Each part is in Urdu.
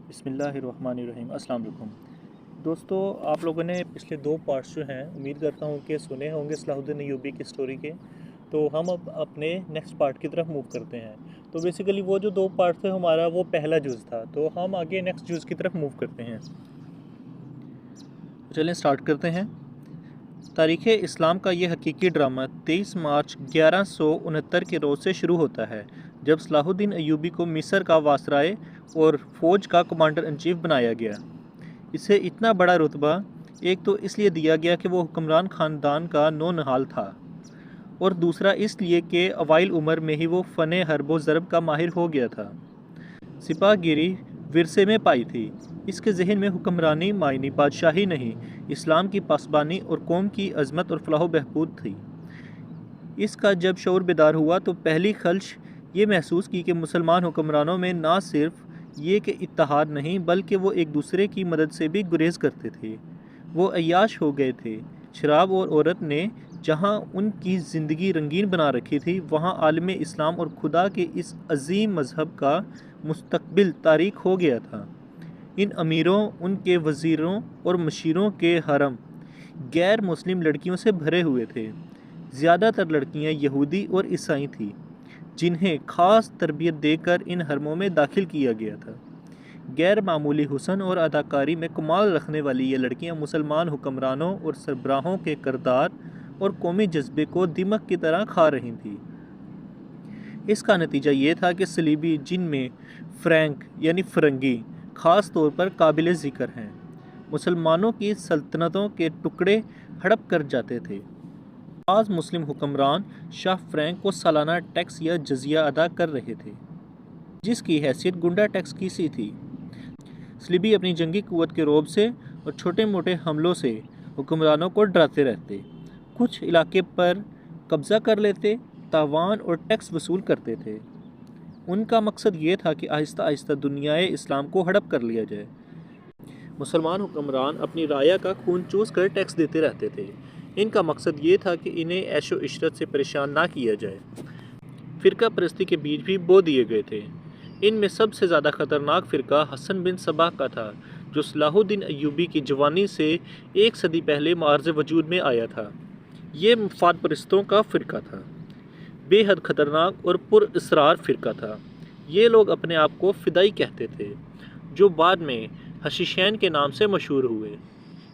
بسم اللہ الرحمن الرحیم۔ السلام علیکم دوستو، آپ لوگوں نے پچھلے دو پارٹس جو ہیں امید کرتا ہوں کہ سنے ہوں گے صلاح الدین ایوبی کی سٹوری کے۔ تو ہم اب اپنے نیکسٹ پارٹ کی طرف موو کرتے ہیں۔ تو بیسیکلی وہ جو دو پارٹ تھے ہمارا وہ پہلا جز تھا، تو ہم آگے نیکسٹ جز کی طرف موو کرتے ہیں۔ چلیں سٹارٹ کرتے ہیں۔ تاریخ اسلام کا یہ حقیقی ڈرامہ 23 مارچ 1169 کے روز سے شروع ہوتا ہے، جب صلاح الدین ایوبی کو مصر کا وائسرائے اور فوج کا کمانڈر ان چیف بنایا گیا۔ اسے اتنا بڑا رتبہ ایک تو اس لیے دیا گیا کہ وہ حکمران خاندان کا نونہال تھا، اور دوسرا اس لیے کہ اوائل عمر میں ہی وہ فن حرب و ضرب کا ماہر ہو گیا تھا۔ سپاہ گیری ورثے میں پائی تھی۔ اس کے ذہن میں حکمرانی معنی بادشاہی نہیں، اسلام کی پاسبانی اور قوم کی عظمت اور فلاح و بہبود تھی۔ اس کا جب شعور بیدار ہوا تو پہلی خلش یہ محسوس کی کہ مسلمان حکمرانوں میں نہ صرف یہ کہ اتحاد نہیں، بلکہ وہ ایک دوسرے کی مدد سے بھی گریز کرتے تھے۔ وہ عیاش ہو گئے تھے۔ شراب اور عورت نے جہاں ان کی زندگی رنگین بنا رکھی تھی، وہاں عالم اسلام اور خدا کے اس عظیم مذہب کا مستقبل تاریک ہو گیا تھا۔ ان امیروں، ان کے وزیروں اور مشیروں کے حرم غیر مسلم لڑکیوں سے بھرے ہوئے تھے۔ زیادہ تر لڑکیاں یہودی اور عیسائی تھیں، جنہیں خاص تربیت دے کر ان حرموں میں داخل کیا گیا تھا۔ غیر معمولی حسن اور اداکاری میں کمال رکھنے والی یہ لڑکیاں مسلمان حکمرانوں اور سربراہوں کے کردار اور قومی جذبے کو دمک کی طرح کھا رہی تھیں۔ اس کا نتیجہ یہ تھا کہ صلیبی، جن میں فرینک یعنی فرنگی خاص طور پر قابل ذکر ہیں، مسلمانوں کی سلطنتوں کے ٹکڑے ہڑپ کر جاتے تھے۔ بعض مسلم حکمران شاہ فرینک کو سالانہ ٹیکس یا جزیہ ادا کر رہے تھے، جس کی حیثیت گنڈا ٹیکس کی سی تھی۔ صلیبی اپنی جنگی قوت کے رعب سے اور چھوٹے موٹے حملوں سے حکمرانوں کو ڈراتے رہتے، کچھ علاقے پر قبضہ کر لیتے، تاوان اور ٹیکس وصول کرتے تھے۔ ان کا مقصد یہ تھا کہ آہستہ آہستہ دنیائے اسلام کو ہڑپ کر لیا جائے۔ مسلمان حکمران اپنی رعایا کا خون چوس کر ٹیکس دیتے رہتے تھے۔ ان کا مقصد یہ تھا کہ انہیں عیش و عشرت سے پریشان نہ کیا جائے۔ فرقہ پرستی کے بیج بھی بو دیے گئے تھے۔ ان میں سب سے زیادہ خطرناک فرقہ حسن بن صباح کا تھا، جو صلاح الدین ایوبی کی جوانی سے ایک صدی پہلے معرض وجود میں آیا تھا۔ یہ مفاد پرستوں کا فرقہ تھا، بے حد خطرناک اور پر اسرار فرقہ تھا۔ یہ لوگ اپنے آپ کو فدائی کہتے تھے، جو بعد میں حشیشین کے نام سے مشہور ہوئے،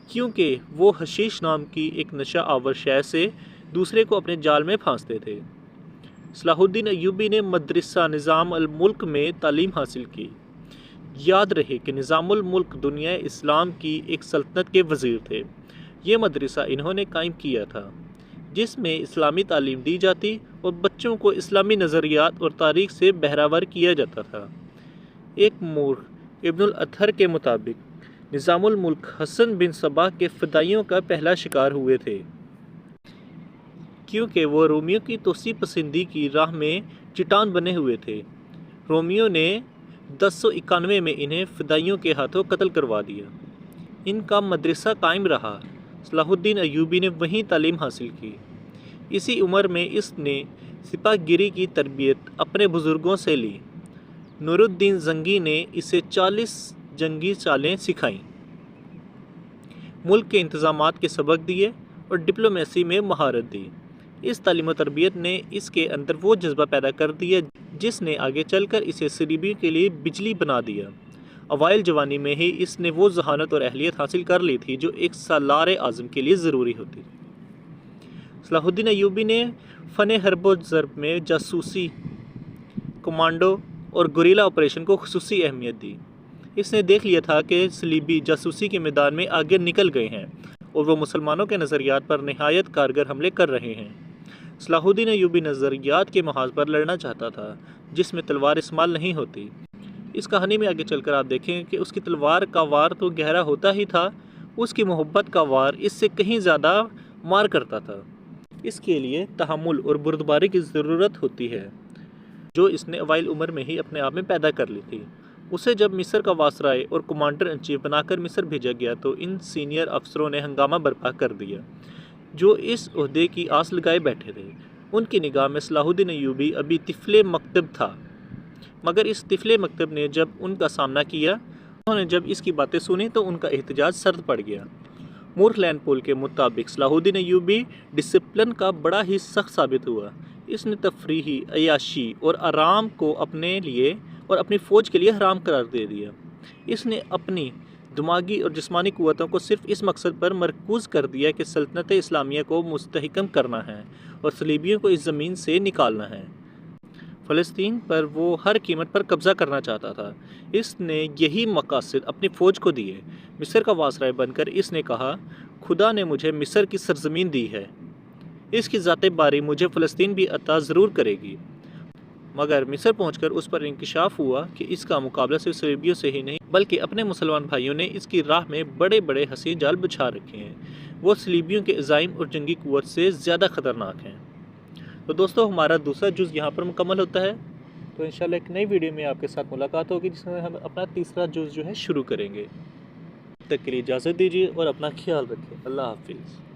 کیونکہ وہ حشیش نام کی ایک نشہ آور شے سے دوسرے کو اپنے جال میں پھانستے تھے۔ صلاح الدین ایوبی نے مدرسہ نظام الملک میں تعلیم حاصل کی۔ یاد رہے کہ نظام الملک دنیا اسلام کی ایک سلطنت کے وزیر تھے۔ یہ مدرسہ انہوں نے قائم کیا تھا، جس میں اسلامی تعلیم دی جاتی اور بچوں کو اسلامی نظریات اور تاریخ سے بہرہ کیا جاتا تھا۔ ایک مورخ ابن الاطہر کے مطابق نظام الملک حسن بن صباح کے فدائیوں کا پہلا شکار ہوئے تھے، کیونکہ وہ رومیوں کی توسیع پسندی کی راہ میں چٹان بنے ہوئے تھے۔ رومیوں نے 1091 میں انہیں فدائیوں کے ہاتھوں قتل کروا دیا۔ ان کا مدرسہ قائم رہا۔ صلاح الدین ایوبی نے وہیں تعلیم حاصل کی۔ اسی عمر میں اس نے سپاہ گیری کی تربیت اپنے بزرگوں سے لی۔ نور الدین زنگی نے اسے 40 جنگی چالیں سکھائیں، ملک کے انتظامات کے سبق دیے اور ڈپلومیسی میں مہارت دی۔ اس تعلیم و تربیت نے اس کے اندر وہ جذبہ پیدا کر دیا جس نے آگے چل کر اسے صلیبیوں کے لیے بجلی بنا دیا۔ اوائل جوانی میں ہی اس نے وہ ذہانت اور اہلیت حاصل کر لی تھی جو ایک سالار اعظم کے لیے ضروری ہوتی۔ صلاح الدین ایوبی نے فن حرب و ضرب میں جاسوسی، کمانڈو اور گوریلا آپریشن کو خصوصی اہمیت دی۔ اس نے دیکھ لیا تھا کہ صلیبی جاسوسی کے میدان میں آگے نکل گئے ہیں اور وہ مسلمانوں کے نظریات پر نہایت کارگر حملے کر رہے ہیں۔ صلاح الدین ایوبی نظریات کے محاذ پر لڑنا چاہتا تھا، جس میں تلوار استعمال نہیں ہوتی۔ اس کہانی میں آگے چل کر آپ دیکھیں کہ اس کی تلوار کا وار تو گہرا ہوتا ہی تھا، اس کی محبت کا وار اس سے کہیں زیادہ مار کرتا تھا۔ اس کے لیے تحمل اور بردباری کی ضرورت ہوتی ہے، جو اس نے اوائل عمر میں ہی اپنے آپ میں پیدا کر لی تھی۔ اسے جب مصر کا وائسرائے اور کمانڈر ان چیف بنا کر مصر بھیجا گیا تو ان سینئر افسروں نے ہنگامہ برپا کر دیا، جو اس عہدے کی آس لگائے بیٹھے تھے۔ ان کی نگاہ میں صلاح الدین ایوبی ابھی طفل مکتب تھا، مگر اس طفل مکتب نے جب ان کا سامنا کیا انہوں نے جب اس کی باتیں سنی تو ان کا احتجاج سرد پڑ گیا۔ مورخ لین پول کے مطابق صلاح الدین ایوبی ڈسپلن کا بڑا ہی سخت ثابت ہوا۔ اس نے تفریحی، عیاشی اور آرام کو اپنے لیے اور اپنی فوج کے لیے حرام قرار دے دیا۔ اس نے اپنی دماغی اور جسمانی قوتوں کو صرف اس مقصد پر مرکوز کر دیا کہ سلطنت اسلامیہ کو مستحکم کرنا ہے اور صلیبیوں کو اس زمین سے نکالنا ہے۔ فلسطین پر وہ ہر قیمت پر قبضہ کرنا چاہتا تھا۔ اس نے یہی مقاصد اپنی فوج کو دیے۔ مصر کا وائسرائے بن کر اس نے کہا، خدا نے مجھے مصر کی سرزمین دی ہے، اس کی ذات باری مجھے فلسطین بھی عطا ضرور کرے گی۔ مگر مصر پہنچ کر اس پر انکشاف ہوا کہ اس کا مقابلہ صرف صلیبیوں سے ہی نہیں بلکہ اپنے مسلمان بھائیوں نے اس کی راہ میں بڑے بڑے حسین جال بچھا رکھے ہیں۔ وہ صلیبیوں کے عزائم اور جنگی قوت سے زیادہ خطرناک ہیں۔ تو دوستو، ہمارا دوسرا جز یہاں پر مکمل ہوتا ہے۔ تو انشاءاللہ ایک نئی ویڈیو میں آپ کے ساتھ ملاقات ہوگی جس میں ہم اپنا تیسرا جز جو ہے شروع کریں گے۔ تب تک کے لیے اجازت دیجیے اور اپنا خیال رکھیں۔ اللہ حافظ۔